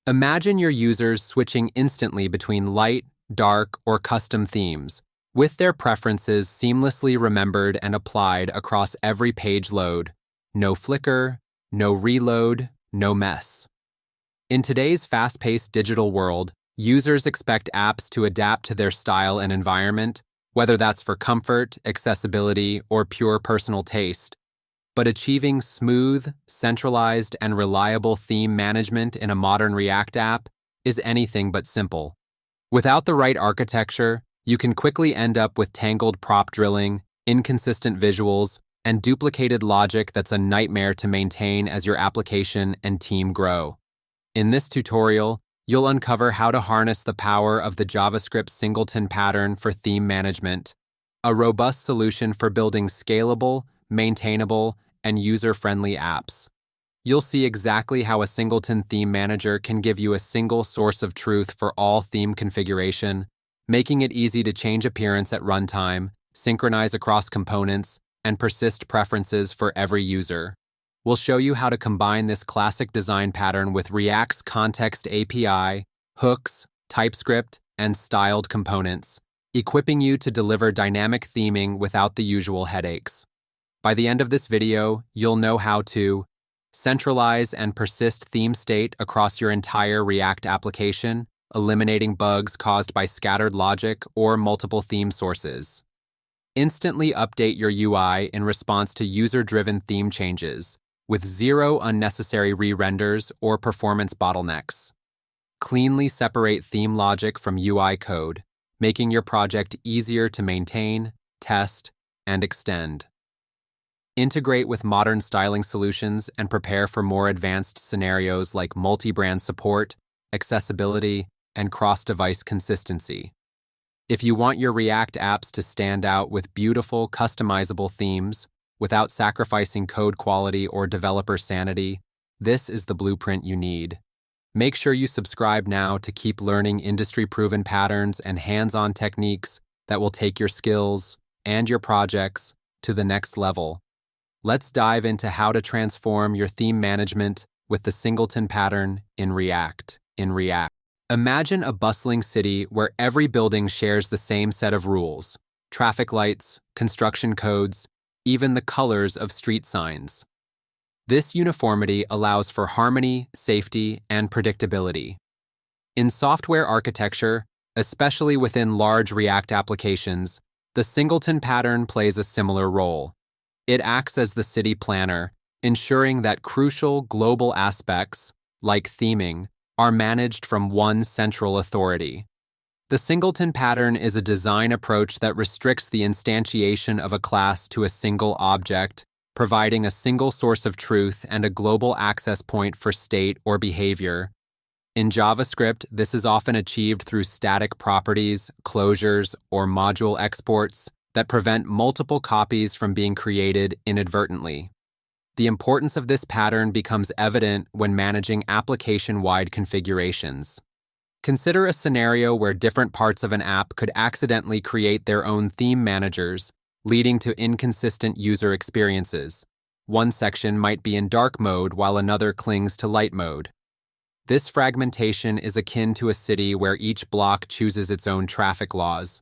Imagine your users switching instantly between light, dark, or custom themes, with their preferences seamlessly remembered and applied across every page load. No flicker, no reload, no mess. In today's fast-paced digital world, users expect apps to adapt to their style and environment, whether that's for comfort, accessibility, or pure personal taste. But achieving smooth, centralized, and reliable theme management in a modern React app is anything but simple. Without the right architecture, you can quickly end up with tangled prop drilling, inconsistent visuals, and duplicated logic that's a nightmare to maintain as your application and team grow. In this tutorial, you'll uncover how to harness the power of the JavaScript Singleton Pattern for theme management, a robust solution for building scalable, maintainable, and user-friendly apps. You'll see exactly how a singleton theme manager can give you a single source of truth for all theme configuration, making it easy to change appearance at runtime, synchronize across components, and persist preferences for every user. We'll show you how to combine this classic design pattern with React's Context API, hooks, TypeScript, and styled components, equipping you to deliver dynamic theming without the usual headaches. By the end of this video, you'll know how to centralize and persist theme state across your entire React application, eliminating bugs caused by scattered logic or multiple theme sources. Instantly update your UI in response to user-driven theme changes, with zero unnecessary re-renders or performance bottlenecks. Cleanly separate theme logic from UI code, making your project easier to maintain, test, and extend. Integrate with modern styling solutions and prepare for more advanced scenarios like multi-brand support, accessibility, and cross-device consistency. If you want your React apps to stand out with beautiful, customizable themes without sacrificing code quality or developer sanity, this is the blueprint you need. Make sure you subscribe now to keep learning industry-proven patterns and hands-on techniques that will take your skills and your projects to the next level. Let's dive into how to transform your theme management with the singleton pattern in React. Imagine a bustling city where every building shares the same set of rules: traffic lights, construction codes, even the colors of street signs. This uniformity allows for harmony, safety, and predictability. In software architecture, especially within large React applications, the singleton pattern plays a similar role. It acts as the city planner, ensuring that crucial global aspects, like theming, are managed from one central authority. The singleton pattern is a design approach that restricts the instantiation of a class to a single object, providing a single source of truth and a global access point for state or behavior. In JavaScript, this is often achieved through static properties, closures, or module exports that prevent multiple copies from being created inadvertently. The importance of this pattern becomes evident when managing application-wide configurations. Consider a scenario where different parts of an app could accidentally create their own theme managers, leading to inconsistent user experiences. One section might be in dark mode while another clings to light mode. This fragmentation is akin to a city where each block chooses its own traffic laws.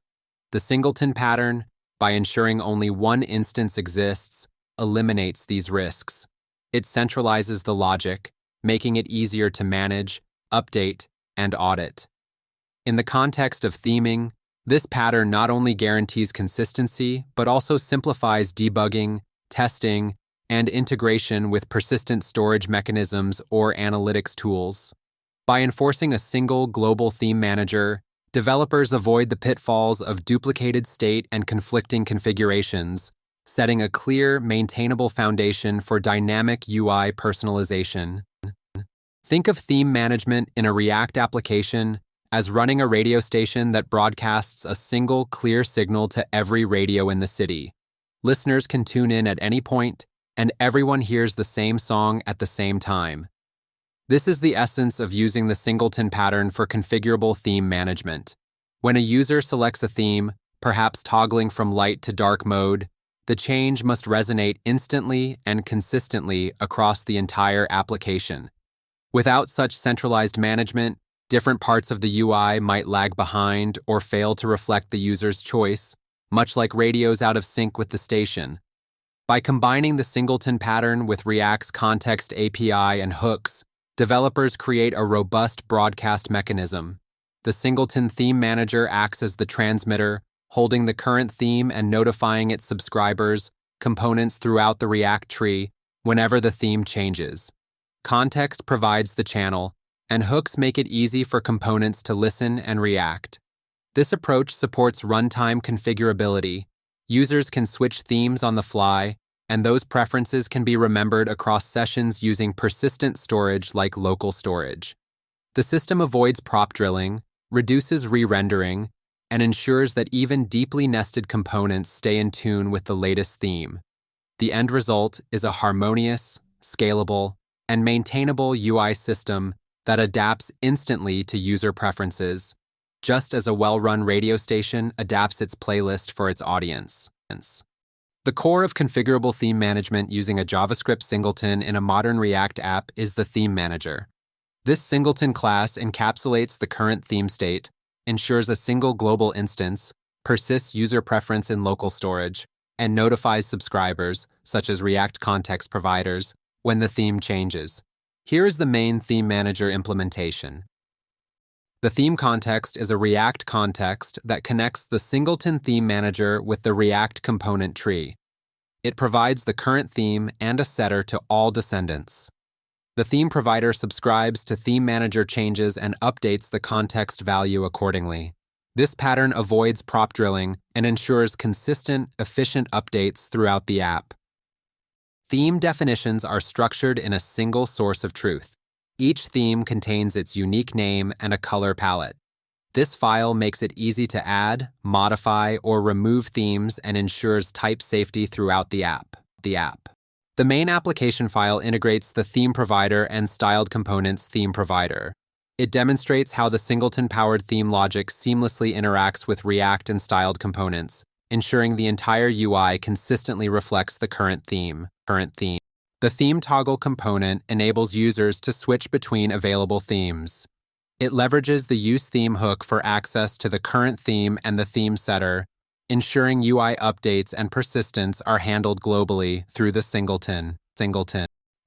The singleton pattern, by ensuring only one instance exists, eliminates these risks. It centralizes the logic, making it easier to manage, update, and audit. In the context of theming, this pattern not only guarantees consistency, but also simplifies debugging, testing, and integration with persistent storage mechanisms or analytics tools. By enforcing a single global theme manager, developers avoid the pitfalls of duplicated state and conflicting configurations, setting a clear, maintainable foundation for dynamic UI personalization. Think of theme management in a React application as running a radio station that broadcasts a single clear signal to every radio in the city. Listeners can tune in at any point, and everyone hears the same song at the same time. This is the essence of using the singleton pattern for configurable theme management. When a user selects a theme, perhaps toggling from light to dark mode, the change must resonate instantly and consistently across the entire application. Without such centralized management, different parts of the UI might lag behind or fail to reflect the user's choice, much like radios out of sync with the station. By combining the Singleton pattern with React's context API and hooks, developers create a robust broadcast mechanism. The Singleton Theme Manager acts as the transmitter, holding the current theme and notifying its subscribers, components throughout the React tree, whenever the theme changes. Context provides the channel, and hooks make it easy for components to listen and react. This approach supports runtime configurability. Users can switch themes on the fly, and those preferences can be remembered across sessions using persistent storage like local storage. The system avoids prop drilling, reduces re-rendering, and ensures that even deeply nested components stay in tune with the latest theme. The end result is a harmonious, scalable, and maintainable UI system that adapts instantly to user preferences, just as a well-run radio station adapts its playlist for its audience. The core of configurable theme management using a JavaScript singleton in a modern React app is the theme manager. This singleton class encapsulates the current theme state, ensures a single global instance, persists user preference in local storage, and notifies subscribers, such as React context providers, when the theme changes. Here is the main theme manager implementation. The theme context is a React context that connects the Singleton Theme Manager with the React component tree. It provides the current theme and a setter to all descendants. The theme provider subscribes to theme manager changes and updates the context value accordingly. This pattern avoids prop drilling and ensures consistent, efficient updates throughout the app. Theme definitions are structured in a single source of truth. Each theme contains its unique name and a color palette. This file makes it easy to add, modify, or remove themes and ensures type safety throughout the app. The main application file integrates the theme provider and styled components theme provider. It demonstrates how the singleton-powered theme logic seamlessly interacts with React and styled components, ensuring the entire UI consistently reflects the current theme. The theme toggle component enables users to switch between available themes. It leverages the useTheme hook for access to the current theme and the theme setter, ensuring UI updates and persistence are handled globally through the singleton.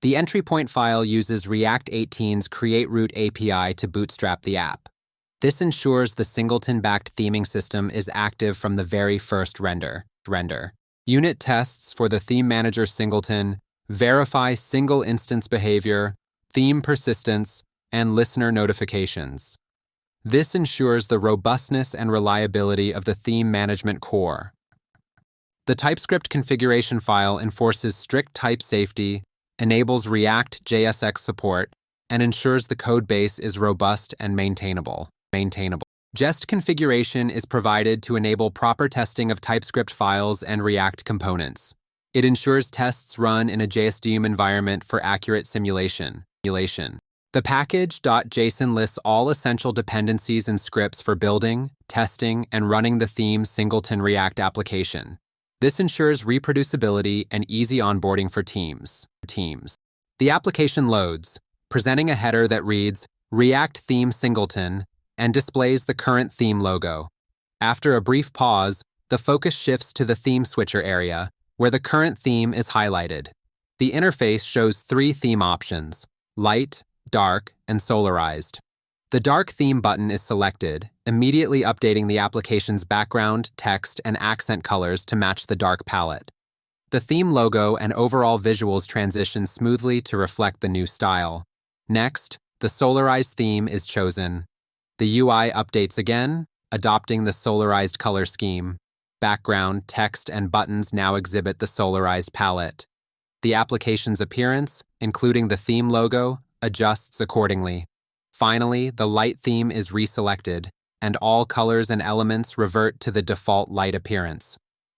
The entry point file uses React 18's create_root API to bootstrap the app. This ensures the singleton-backed theming system is active from the very first render. Unit tests for the theme manager singleton verify single instance behavior, theme persistence, and listener notifications. This ensures the robustness and reliability of the theme management core. The TypeScript configuration file enforces strict type safety, enables React JSX support, and ensures the code base is robust and maintainable. Jest configuration is provided to enable proper testing of TypeScript files and React components. It ensures tests run in a JSDUM environment for accurate simulation. The package.json lists all essential dependencies and scripts for building, testing, and running the theme's singleton React application. This ensures reproducibility and easy onboarding for teams. The application loads, presenting a header that reads React Theme Singleton and displays the current theme logo. After a brief pause, the focus shifts to the theme switcher area, where the current theme is highlighted. The interface shows 3 theme options: light, dark, and solarized. The dark theme button is selected, immediately updating the application's background, text, and accent colors to match the dark palette. The theme logo and overall visuals transition smoothly to reflect the new style. Next, the solarized theme is chosen. The UI updates again, adopting the solarized color scheme. Background, text, and buttons now exhibit the solarized palette. The application's appearance, including the theme logo, adjusts accordingly. Finally, the light theme is reselected, and all colors and elements revert to the default light appearance.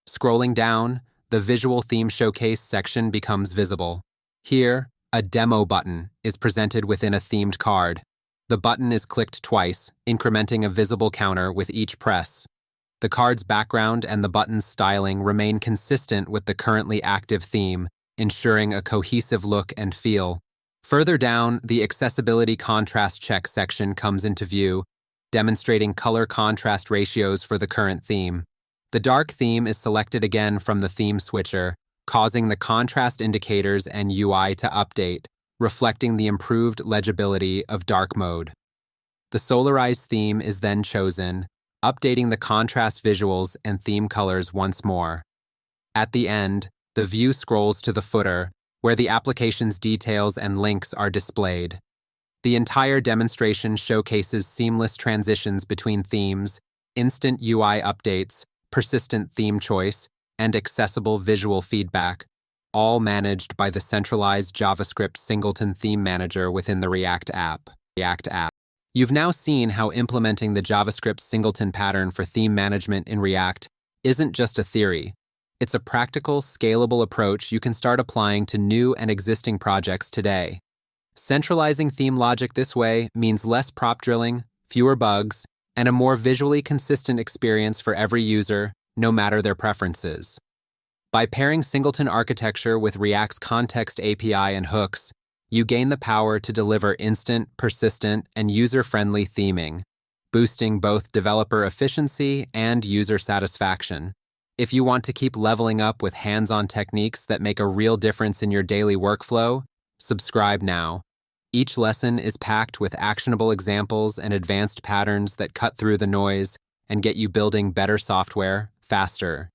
Scrolling down, the Visual Theme Showcase section becomes visible. Here, a demo button is presented within a themed card. The button is clicked twice, incrementing a visible counter with each press. The card's background and the button's styling remain consistent with the currently active theme, ensuring a cohesive look and feel. Further down, the accessibility contrast check section comes into view, demonstrating color contrast ratios for the current theme. The dark theme is selected again from the theme switcher, causing the contrast indicators and UI to update, reflecting the improved legibility of dark mode. The solarized theme is then chosen, updating the contrast visuals and theme colors once more. At the end, the view scrolls to the footer, where the application's details and links are displayed. The entire demonstration showcases seamless transitions between themes, instant UI updates, persistent theme choice, and accessible visual feedback, all managed by the centralized JavaScript Singleton Theme Manager within the React app. You've now seen how implementing the JavaScript Singleton pattern for theme management in React isn't just a theory. It's a practical, scalable approach you can start applying to new and existing projects today. Centralizing theme logic this way means less prop drilling, fewer bugs, and a more visually consistent experience for every user, no matter their preferences. By pairing Singleton architecture with React's Context API and hooks, you gain the power to deliver instant, persistent, and user-friendly theming, boosting both developer efficiency and user satisfaction. If you want to keep leveling up with hands-on techniques that make a real difference in your daily workflow, subscribe now. Each lesson is packed with actionable examples and advanced patterns that cut through the noise and get you building better software faster.